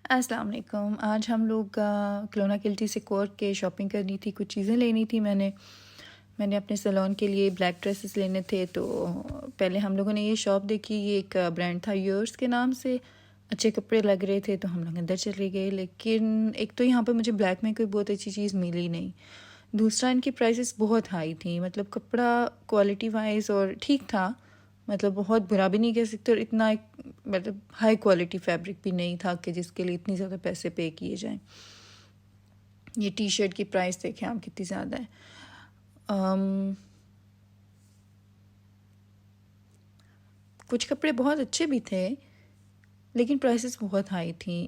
अस्सलाम वालेकुम। आज हम लोग क्लोना किल्टी से कोर्ट के शॉपिंग करनी थी, कुछ चीज़ें लेनी थी। मैंने अपने सैलून के लिए ब्लैक ड्रेसेस लेने थे। तो पहले हम लोगों ने ये शॉप देखी, ये एक ब्रांड था योर्स के नाम से। अच्छे कपड़े लग रहे थे तो हम लोग अंदर चले गए, लेकिन एक तो यहाँ पे मुझे ब्लैक में कोई बहुत अच्छी चीज़ मिली नहीं। दूसरा, इनकी प्राइसेस बहुत हाई थी। मतलब कपड़ा क्वालिटी वाइज और ठीक था, मतलब बहुत बुरा भी नहीं कह सकते और इतना मतलब हाई क्वालिटी फैब्रिक भी नहीं था कि जिसके लिए इतनी ज़्यादा पैसे पे किए जाएं। ये टी शर्ट की प्राइस देखें आप कितनी ज़्यादा है। कुछ कपड़े बहुत अच्छे भी थे लेकिन प्राइसेस बहुत हाई थी।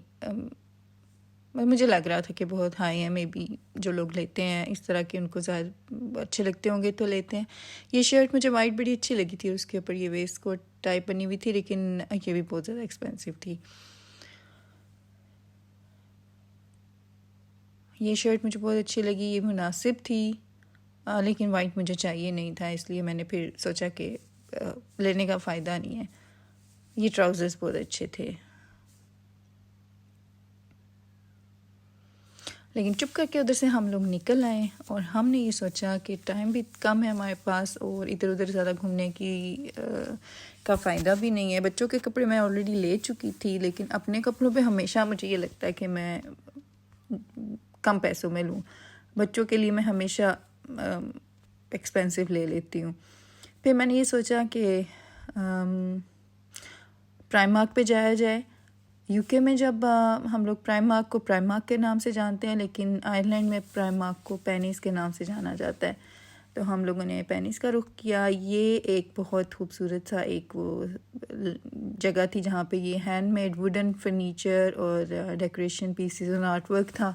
मुझे लग रहा था कि बहुत हाई है। मे बी जो लोग लेते हैं इस तरह के उनको ज़्यादा अच्छे लगते होंगे तो लेते हैं। ये शर्ट मुझे वाइट बड़ी अच्छी लगी थी, उसके ऊपर ये वेस्ट कोट टाइप बनी हुई थी, लेकिन ये भी बहुत ज़्यादा एक्सपेंसिव थी। ये शर्ट मुझे बहुत अच्छी लगी, ये मुनासिब थी, लेकिन वाइट मुझे चाहिए नहीं था, इसलिए मैंने फिर सोचा कि लेने का फ़ायदा नहीं है। ये ट्राउज़र्स बहुत अच्छे थे, लेकिन चुप करके उधर से हम लोग निकल आए और हमने ये सोचा कि टाइम भी कम है हमारे पास और इधर उधर ज़्यादा घूमने की का फ़ायदा भी नहीं है। बच्चों के कपड़े मैं ऑलरेडी ले चुकी थी, लेकिन अपने कपड़ों पे हमेशा मुझे ये लगता है कि मैं कम पैसों में लूँ। बच्चों के लिए मैं हमेशा एक्सपेंसिव ले लेती हूँ। फिर मैंने ये सोचा कि प्राइमार्क पे जाया जाए। यूके में जब हम लोग प्राइमार्क को प्राइमार्क के नाम से जानते हैं, लेकिन आयरलैंड में प्राइमार्क को पेनीज़ के नाम से जाना जाता है। तो हम लोगों ने पेनीज़ का रुख किया। ये एक बहुत खूबसूरत सा एक वो जगह थी जहाँ पे ये हैंडमेड वुडन फर्नीचर और डेकोरेशन पीसेस और आर्ट वर्क था।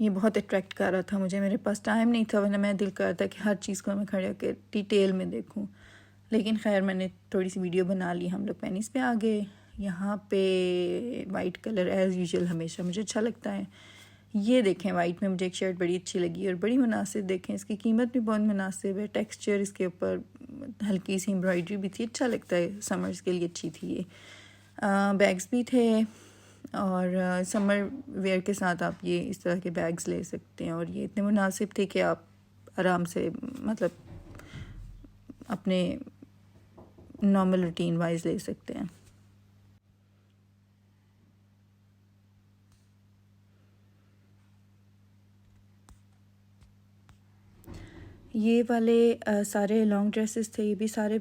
ये बहुत अट्रैक्ट कर रहा था मुझे। मेरे पास टाइम नहीं था, वरना मैं दिल कर रहा था कि हर चीज़ को मैं खड़े होकर डिटेल में देखूं, लेकिन खैर मैंने थोड़ी सी वीडियो बना ली। हम लोग पेनीज़ पे आ गए। यहाँ पे वाइट कलर एज़ यूजुअल हमेशा मुझे अच्छा लगता है। ये देखें, वाइट में मुझे एक शर्ट बड़ी अच्छी लगी और बड़ी मुनासिब। देखें, इसकी कीमत भी बहुत मुनासिब है। टेक्सचर इसके ऊपर हल्की सी एम्ब्रॉयडरी भी थी, अच्छा लगता है, समर्स के लिए अच्छी थी ये। बैग्स भी थे और समर वेयर के साथ आप ये इस तरह के बैग्स ले सकते हैं और ये इतने मुनासिब थे कि आप आराम से मतलब अपने नॉर्मल रूटीन वाइज ले सकते हैं। ये वाले सारे लॉन्ग ड्रेसेस थे, ये भी सारे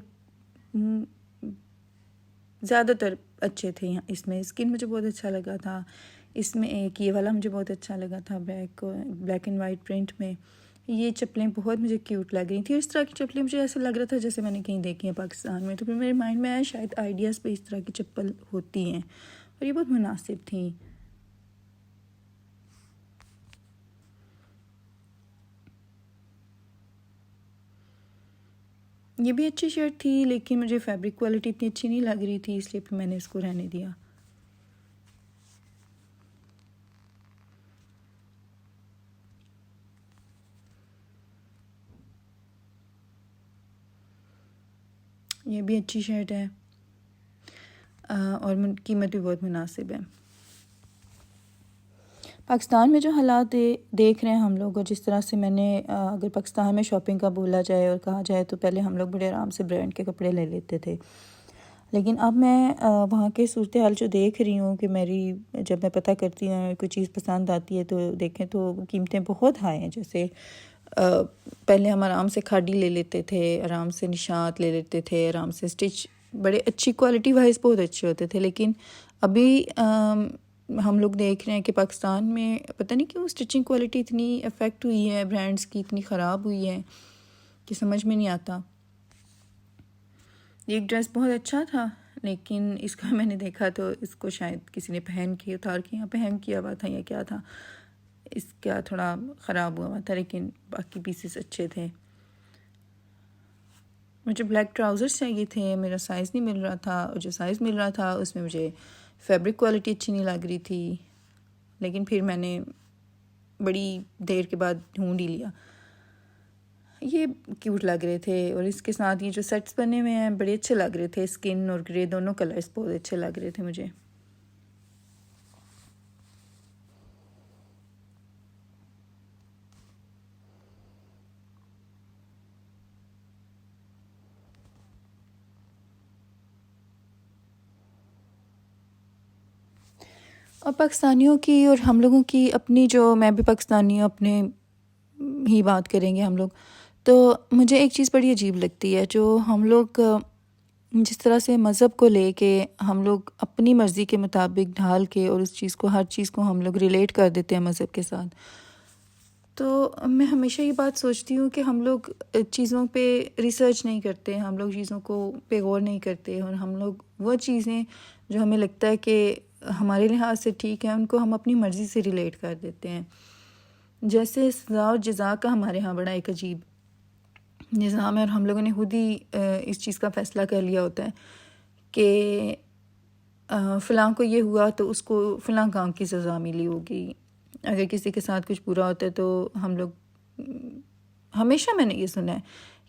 ज़्यादातर अच्छे थे। यहाँ इसमें स्किन मुझे बहुत अच्छा लगा था। इसमें एक ये वाला मुझे बहुत अच्छा लगा था, ब्लैक एंड वाइट प्रिंट में। ये चप्पलें बहुत मुझे क्यूट लग रही थी। इस तरह की चप्पलें मुझे ऐसा लग रहा था जैसे मैंने कहीं देखी है पाकिस्तान में। तो फिर मेरे माइंड में आया शायद आइडियाज़ पे इस तरह की चप्पल होती हैं और ये बहुत मुनासिब थी। ये भी अच्छी शर्ट थी, लेकिन मुझे फैब्रिक क्वालिटी इतनी अच्छी नहीं लग रही थी, इसलिए फिर मैंने इसको रहने दिया। ये भी अच्छी शर्ट है और कीमत भी बहुत मुनासिब है। पाकिस्तान में जो हालात देख रहे हैं हम लोग, और जिस तरह से मैंने अगर पाकिस्तान में शॉपिंग का बोला जाए और कहा जाए तो पहले हम लोग बड़े आराम से ब्रांड के कपड़े ले लेते थे, लेकिन अब मैं वहाँ के सूरत हाल जो देख रही हूँ कि मेरी जब मैं पता करती हूँ कोई चीज़ पसंद आती है तो देखें तो कीमतें बहुत हाई हैं। जैसे पहले हम आराम से खाड़ी ले लेते थे, आराम से निशात ले लेते थे, आराम से स्टिच बड़े अच्छी क्वालिटी वाइज बहुत अच्छे होते थे, लेकिन अभी हम लोग देख रहे हैं कि पाकिस्तान में पता नहीं क्यों स्टिचिंग क्वालिटी इतनी अफेक्ट हुई है, ब्रांड्स की इतनी ख़राब हुई है कि समझ में नहीं आता। एक ड्रेस बहुत अच्छा था, लेकिन इसका मैंने देखा तो इसको शायद किसी ने पहन के उतार के यहाँ पे हैंग किया हुआ था या क्या था, इसका थोड़ा ख़राब हुआ था, लेकिन बाकी पीसेस अच्छे थे। मुझे ब्लैक ट्राउज़र्स चाहिए थे, मेरा साइज़ नहीं मिल रहा था, और जो साइज़ मिल रहा था उसमें मुझे फैब्रिक क्वालिटी अच्छी नहीं लग रही थी, लेकिन फिर मैंने बड़ी देर के बाद ढूंढ ही लिया। ये क्यूट लग रहे थे और इसके साथ ये जो सेट्स बने हुए हैं बड़े अच्छे लग रहे थे। स्किन और ग्रे दोनों कलर्स बहुत अच्छे लग रहे थे मुझे। और पाकिस्तानियों की और हम लोगों की अपनी, जो मैं भी पाकिस्तानी हूँ, अपने ही बात करेंगे हम लोग, तो मुझे एक चीज़ बड़ी अजीब लगती है, जो हम लोग जिस तरह से मज़हब को लेके हम लोग अपनी मर्ज़ी के मुताबिक ढाल के और उस चीज़ को, हर चीज़ को हम लोग रिलेट कर देते हैं मज़हब के साथ। तो मैं हमेशा ये बात सोचती हूँ कि हम लोग चीज़ों पे रिसर्च नहीं करते, हम लोग चीज़ों को पे गौर नहीं करते, और हम लोग वो चीज़ें जो हमें लगता है कि हमारे लिहाज से ठीक है, उनको हम अपनी मर्ज़ी से रिलेट कर देते हैं। जैसे सज़ा और जज़ा का हमारे यहाँ बड़ा एक अजीब निज़ाम है, और हम लोगों ने खुद ही इस चीज़ का फ़ैसला कर लिया होता है कि फ़लाँ को ये हुआ तो उसको फ़लाँ काम की सज़ा मिली होगी। अगर किसी के साथ कुछ बुरा होता है तो हम लोग, हमेशा मैंने ये सुना है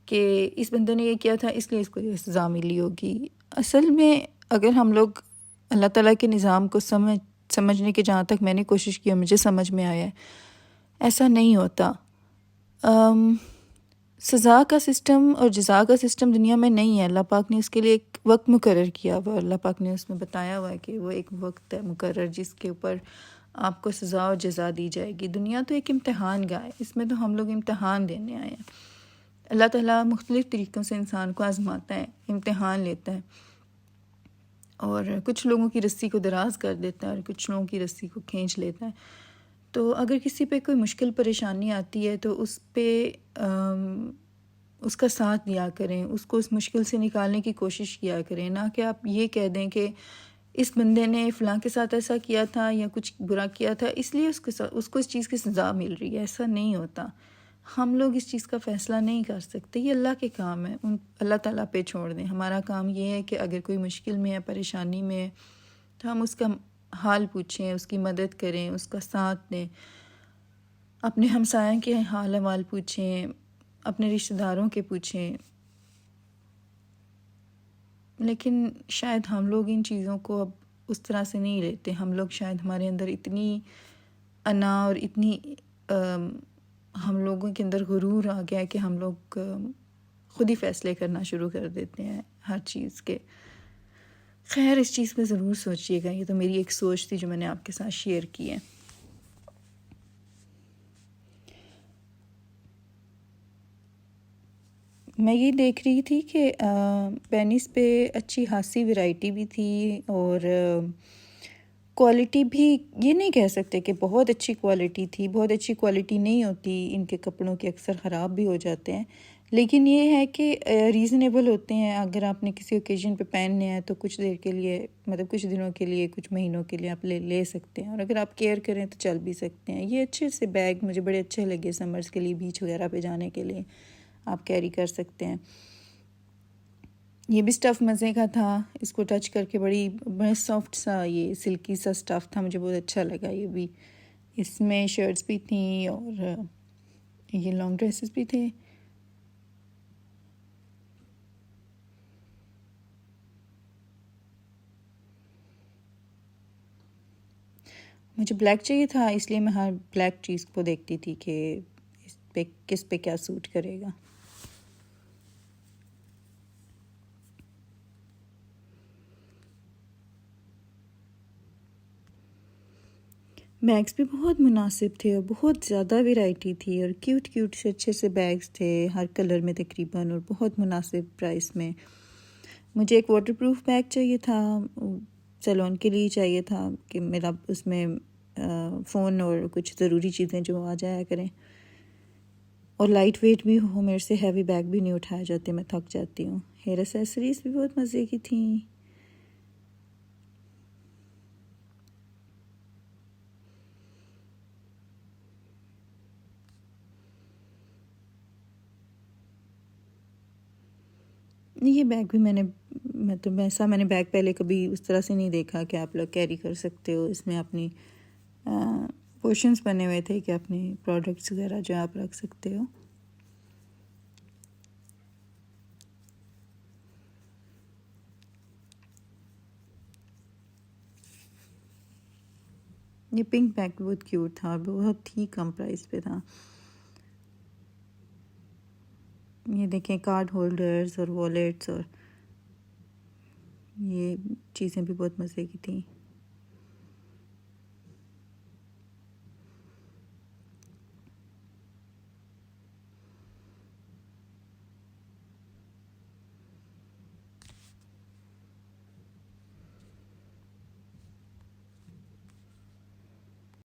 कि इस बंदे ने ये किया था इसलिए इसको ये सज़ा मिली होगी। असल में अगर हम लोग अल्लाह ताला के निज़ाम को समझने की, जहाँ तक मैंने कोशिश की, मुझे समझ में आया है, ऐसा नहीं होता। सज़ा का सिस्टम और जज़ा का सिस्टम दुनिया में नहीं है। अल्लाह पाक ने उसके लिए एक वक्त मुकर्रर किया हुआ है। अल्लाह पाक ने उसमें बताया हुआ है कि वो एक वक्त है मुकर्रर जिसके ऊपर आपको सज़ा और जज़ा दी जाएगी। दुनिया तो एक इम्तिहान गाह है, इसमें तो हम लोग इम्तिहान देने आए हैं। अल्लाह ताला मुख्तलिफ़ तरीक़ों से इंसान को आज़माता है, इम्तिहान लेता है, और कुछ लोगों की रस्सी को दराज़ कर देता है और कुछ लोगों की रस्सी को खींच लेता है। तो अगर किसी पे कोई मुश्किल परेशानी आती है तो उस पे उसका साथ दिया करें, उसको उस मुश्किल से निकालने की कोशिश किया करें, ना कि आप ये कह दें कि इस बंदे ने फ़लाँ के साथ ऐसा किया था या कुछ बुरा किया था इसलिए उसको इस चीज़ की सज़ा मिल रही है। ऐसा नहीं होता। हम लोग इस चीज़ का फ़ैसला नहीं कर सकते, ये अल्लाह के काम है, उन अल्लाह ताला पे छोड़ दें। हमारा काम ये है कि अगर कोई मुश्किल में है, परेशानी में है, तो हम उसका हाल पूछें, उसकी मदद करें, उसका साथ दें, अपने हमसायों के हाल अहवाल पूछें, अपने रिश्तेदारों के पूछें। लेकिन शायद हम लोग इन चीज़ों को अब उस तरह से नहीं लेते। हम लोग शायद, हमारे अंदर इतनी अना और इतनी हम लोगों के अंदर गुरूर आ गया है कि हम लोग ख़ुद ही फ़ैसले करना शुरू कर देते हैं हर चीज़ के। खैर, इस चीज़ पे ज़रूर सोचिएगा। ये तो मेरी एक सोच थी जो मैंने आपके साथ शेयर की है। मैं ये देख रही थी कि पेनिस पे अच्छी खासी वैरायटी भी थी, और क्वालिटी भी ये नहीं कह सकते कि बहुत अच्छी क्वालिटी थी। बहुत अच्छी क्वालिटी नहीं होती, इनके कपड़ों के अक्सर ख़राब भी हो जाते हैं, लेकिन ये है कि रीज़नेबल होते हैं। अगर आपने किसी ओकेजन पे पहनने हैं तो कुछ देर के लिए, मतलब कुछ दिनों के लिए, कुछ महीनों के लिए आप ले सकते हैं, और अगर आप केयर करें तो चल भी सकते हैं। ये अच्छे से बैग मुझे बड़े अच्छे लगे समर्स के लिए, बीच वगैरह पे जाने के लिए आप कैरी कर सकते हैं। ये भी स्टफ़ मज़े का था, इसको टच करके बड़ा सॉफ्ट सा, ये सिल्की सा स्टफ़ था, मुझे बहुत अच्छा लगा ये भी। इसमें शर्ट्स भी थी और ये लॉन्ग ड्रेसेस भी थे। मुझे ब्लैक चाहिए था, इसलिए मैं हर ब्लैक चीज़ को देखती थी कि इस पे किस पे क्या सूट करेगा। बैग्स भी बहुत मुनासिब थे और बहुत ज़्यादा वैरायटी थी, और क्यूट क्यूट से अच्छे से बैग्स थे हर कलर में तकरीबन, और बहुत मुनासिब प्राइस में। मुझे एक वाटरप्रूफ बैग चाहिए था, सैलून के लिए चाहिए था कि मेरा उसमें फ़ोन और कुछ ज़रूरी चीज़ें जो आ जाया करें, और लाइट वेट भी हो, मेरे से हैवी बैग भी नहीं उठाए जाते, मैं थक जाती हूँ। हेयर एक्सेसरीज़ भी बहुत मज़े की थी। ये बैग भी मैंने बैग पहले कभी उस तरह से नहीं देखा कि आप लोग कैरी कर सकते हो। इसमें अपनी पोर्शंस बने हुए थे कि अपने प्रोडक्ट्स वगैरह जो आप रख सकते हो। ये पिंक बैग बहुत क्यूट था और बहुत ही कम प्राइस पे था। ये देखें, कार्ड होल्डर्स और वॉलेट्स और ये चीज़ें भी बहुत मज़े की थी।